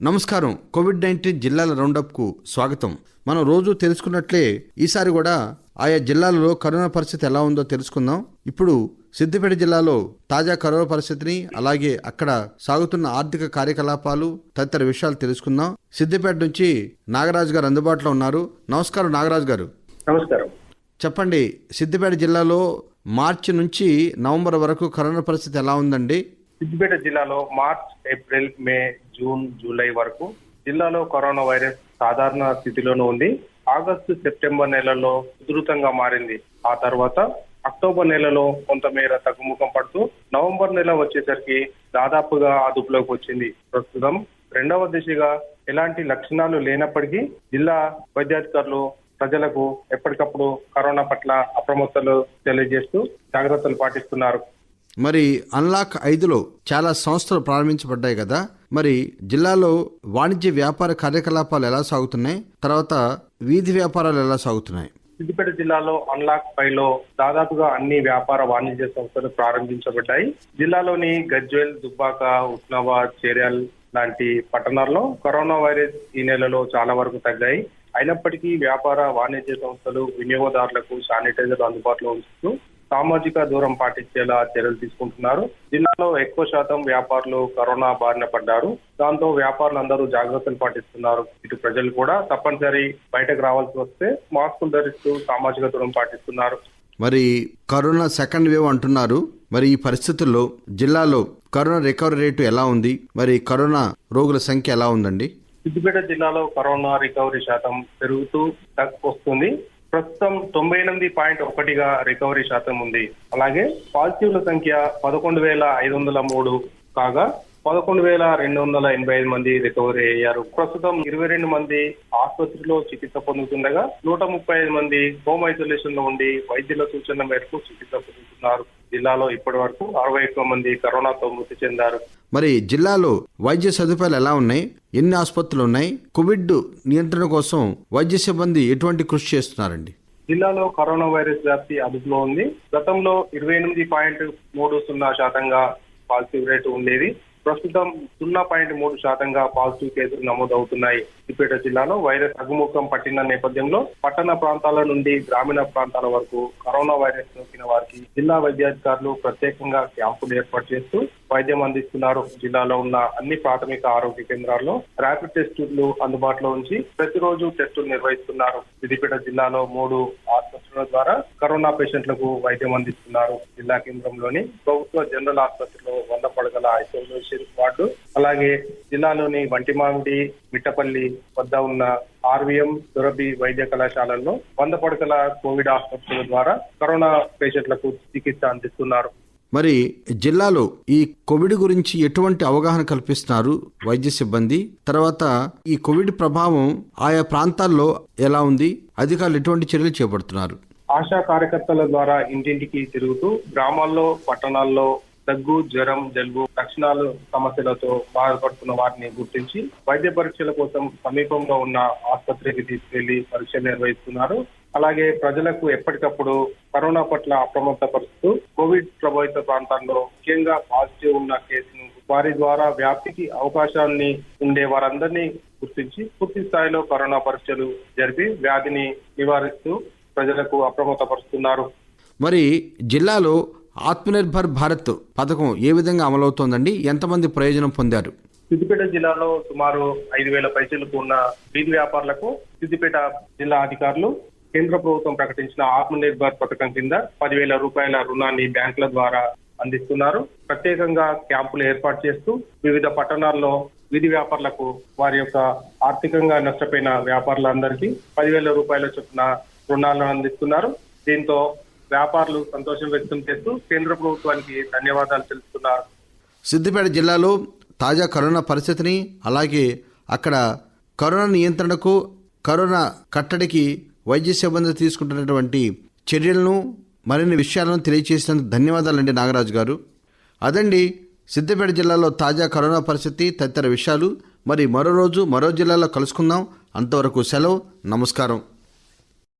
నమస్కారం. కోవిడ్-19 జిల్లాల రౌండప్కు స్వాగతం. మనం రోజు తెలుసుకున్నట్లే ఈసారి కూడా ఆయా జిల్లాలలో కరోనా పరిస్థితి ఎలా ఉందో తెలుసుకుందాం. ఇప్పుడు సిద్దిపేట జిల్లాలో తాజా కరోనా పరిస్థితిని, అలాగే అక్కడ సాగుతున్న ఆర్థిక కార్యకలాపాలు తదితర విషయాలు తెలుసుకుందాం. సిద్దిపేట నుంచి నాగరాజు గారు అందుబాటులో ఉన్నారు. నమస్కారం నాగరాజు గారు. నమస్కారం. చెప్పండి, సిద్దిపేట జిల్లాలో మార్చి నుంచి నవంబర్ వరకు కరోనా పరిస్థితి ఎలా ఉందండి? సిద్దిపేట జిల్లాలో మార్చ్, ఏప్రిల్, మే, జూన్, జూలై వరకు జిల్లాలో కరోనా వైరస్ సాధారణ స్థితిలోనే ఉంది. ఆగస్టు, సెప్టెంబర్ నెలలో ఉధృతంగా మారింది. ఆ తర్వాత అక్టోబర్ నెలలో కొంతమేర తగ్గుముఖం పడుతూ నవంబర్ నెల వచ్చేసరికి దాదాపుగా అదుపులోకి వచ్చింది. ప్రస్తుతం రెండవ దిశగా ఎలాంటి లక్షణాలు లేనప్పటికీ జిల్లా వైద్యాధికారులు ప్రజలకు ఎప్పటికప్పుడు కరోనా పట్ల అప్రమత్తలు తెలియజేస్తూ జాగ్రత్తలు పాటిస్తున్నారు. మరి అన్లాక్ 5లో చాలా సంస్థలు ప్రారంభించబడ్డాయి కదా, మరి జిల్లాలో వాణిజ్య వ్యాపార కార్యకలాపాలు ఎలా సాగుతున్నాయి, తర్వాత వీధి వ్యాపారాలు ఎలా సాగుతున్నాయి? సిద్దిపేట జిల్లాలో అన్లాక్ 5లో దాదాపుగా అన్ని వ్యాపార వాణిజ్య సంస్థలు ప్రారంభించబడ్డాయి. జిల్లాలోని గజ్వేల్, దుబ్బాక, ఉస్నాబాద్, చేర్యాల్ లాంటి పట్టణాల్లో కరోనా వైరస్ ఈ నెలలో చాలా వరకు తగ్గాయి. అయినప్పటికీ వ్యాపార వాణిజ్య సంస్థలు వినియోగదారులకు శానిటైజర్ అందుబాటులో ఉంచుతూ సామాజిక దూరం పాటించేలా చర్యలు తీసుకుంటున్నారు. జిల్లాలో ఎక్కువ శాతం వ్యాపారులు కరోనా బారిన పడ్డారు. దాంతో వ్యాపారులందరూ జాగ్రత్తలు పాటిస్తున్నారు. ఇటు ప్రజలు కూడా తప్పనిసరి బయటకు రావాల్సి వస్తే మాస్కులు ధరిస్తూ సామాజిక దూరం పాటిస్తున్నారు. మరి కరోనా సెకండ్ వేవ్ అంటున్నారు. మరి ఈ పరిస్థితుల్లో జిల్లాలో కరోనా రికవరీ రేటు ఎలా ఉంది? మరి కరోనా రోగుల సంఖ్య ఎలా ఉందండి? సిద్దిపేట జిల్లాలో కరోనా రికవరీ శాతం పెరుగుతూ వస్తుంది. ప్రస్తుతం 98.1గా రికవరీ శాతం ఉంది. అలాగే పాజిటివ్ల సంఖ్య 11,503 కాగా 11,285 మంది రికవరీ అయ్యారు. ప్రస్తుతం 22 మంది ఆసుపత్రిలో చికిత్స పొందుతుండగా 135 మంది హోమ్ ఐసోలేషన్ లో ఉండి వైద్యుల సూచనల మేరకు చికిత్స పొందుతున్నారు. జిల్లాలో ఇప్పటి వరకు 61 మంది కరోనాతో మృతి చెందారు. మరి జిల్లాలో వైద్య సదుపాయాలు ఎలా ఉన్నాయి? ఎన్ని ఆసుపత్రులు ఉన్నాయి? కోవిడ్ నియంత్రణ కోసం వైద్య సిబ్బంది ఎటువంటి కృషి చేస్తున్నారండి? జిల్లాలో కరోనా వైరస్ వ్యాప్తి అదుపులో ఉంది. గతంలో 28.30% పాజిటివ్ రేటు ఉండేది. ప్రస్తుతం 0.3% పాజిటివ్ కేసులు నమోదవుతున్నాయి. సిద్దిపేట జిల్లాలో వైరస్ తగ్గుముఖం పట్టిన నేపథ్యంలో పట్టణ ప్రాంతాల నుండి గ్రామీణ ప్రాంతాల వరకు కరోనా వైరస్ సోకిన వారికి జిల్లా వైద్యాధికారులు ప్రత్యేకంగా క్యాంపులు ఏర్పాటు చేస్తూ వైద్యం అందిస్తున్నారు. జిల్లాలో ఉన్న అన్ని ప్రాథమిక ఆరోగ్య కేంద్రాల్లో ర్యాపిడ్ టెస్టులు అందుబాటులో ఉంచి ప్రతిరోజు టెస్టులు నిర్వహిస్తున్నారు. సిద్దిపేట జిల్లాలో 3 ఆసుపత్రుల ద్వారా కరోనా పేషెంట్లకు వైద్యం అందిస్తున్నారు. జిల్లా కేంద్రంలోని ప్రభుత్వ జనరల్ ఆసుపత్రిలో 100 పడకల ఐసోలేషన్ వార్డు, అలాగే జిల్లాలోని వంటిమామిడి, మిట్టపల్లి వద్ద ఉన్న ఆర్వీఎం, సురభి వైద్య కళాశాలల్లో 100 పడకల కోవిడ్ ఆసుపత్రుల ద్వారా కరోనా పేషెంట్లకు చికిత్స అందిస్తున్నారు. మరి జిల్లాలో ఈ కోవిడ్ గురించి ఎటువంటి అవగాహన కల్పిస్తున్నారు వైద్య సిబ్బంది? తర్వాత ఈ కోవిడ్ ప్రభావం ఆయా ప్రాంతాల్లో ఎలా ఉంది? అధికారులు ఎటువంటి చర్యలు చేపడుతున్నారు? ఆశా కార్యకర్తల ద్వారా ఇంటింటికి తిరుగుతూ గ్రామాల్లో, పట్టణాల్లో దగ్గు, జ్వరం, జలుబు లక్షణాలు సమస్యలతో బాధపడుతున్న వారిని గుర్తించి వైద్య పరీక్షల కోసం సమీపంలో ఉన్న ఆసుపత్రికి తీసుకెళ్లి పరీక్షలు నిర్వహిస్తున్నారు. అలాగే ప్రజలకు ఎప్పటికప్పుడు కరోనా పట్ల అప్రమత్త పరుస్తూ కోవిడ్ ప్రభావిత ప్రాంతాల్లో ముఖ్యంగా పాజిటివ్ ఉన్న కేసును వారి ద్వారా వ్యాప్తికి అవకాశాన్ని ఉండే వారందరినీ గుర్తించి పూర్తి స్థాయిలో కరోనా పరీక్షలు జరిపి వ్యాధిని నివారిస్తూ ప్రజలకు అప్రమత్త పరుస్తున్నారు. మరి జిల్లాలో ఆత్మనిర్భర్ భారత్ పథకం ఏ విధంగా అమలవుతోందండి? ఎంతమంది ప్రయోజనం పొందారు? సిద్దిపేట జిల్లాలో సుమారు 5,000 పైసలకు ఉన్న వీధి వ్యాపారులకు సిద్దిపేట జిల్లా అధికారులు కేంద్ర ప్రభుత్వం ప్రకటించిన ఆత్మనిర్భర్ పథకం కింద 10,000 రూపాయల రుణాన్ని బ్యాంకుల ద్వారా అందిస్తున్నారు. ప్రత్యేకంగా క్యాంపులు ఏర్పాటు చేస్తూ వివిధ పట్టణాల్లో వీధి వ్యాపారులకు వారి యొక్క ఆర్థికంగా నష్టపోయిన వ్యాపారులందరికీ 10,000 రూపాయల చొప్పున రుణాలను అందిస్తున్నారు. దీంతో వ్యాపారులు సంతోషం వ్యక్తం చేస్తూ కేంద్ర ప్రభుత్వానికి ధన్యవాదాలు తెలుపుతున్నారు. సిద్దిపేట జిల్లాలో తాజా కరోనా పరిస్థితిని, అలాగే అక్కడ కరోనా నియంత్రణకు, కరోనా కట్టడికి వైద్య సిబ్బంది తీసుకుంటున్నటువంటి చర్యలను, మరిన్ని విషయాలను తెలియజేసినందుకు ధన్యవాదాలండి నాగరాజు గారు. అదండి సిద్దిపేట జిల్లాలో తాజా కరోనా పరిస్థితి తదితర విషయాలు. మరి మరో రోజు మరో జిల్లాలో కలుసుకుందాం. అంతవరకు సెలవు. నమస్కారం.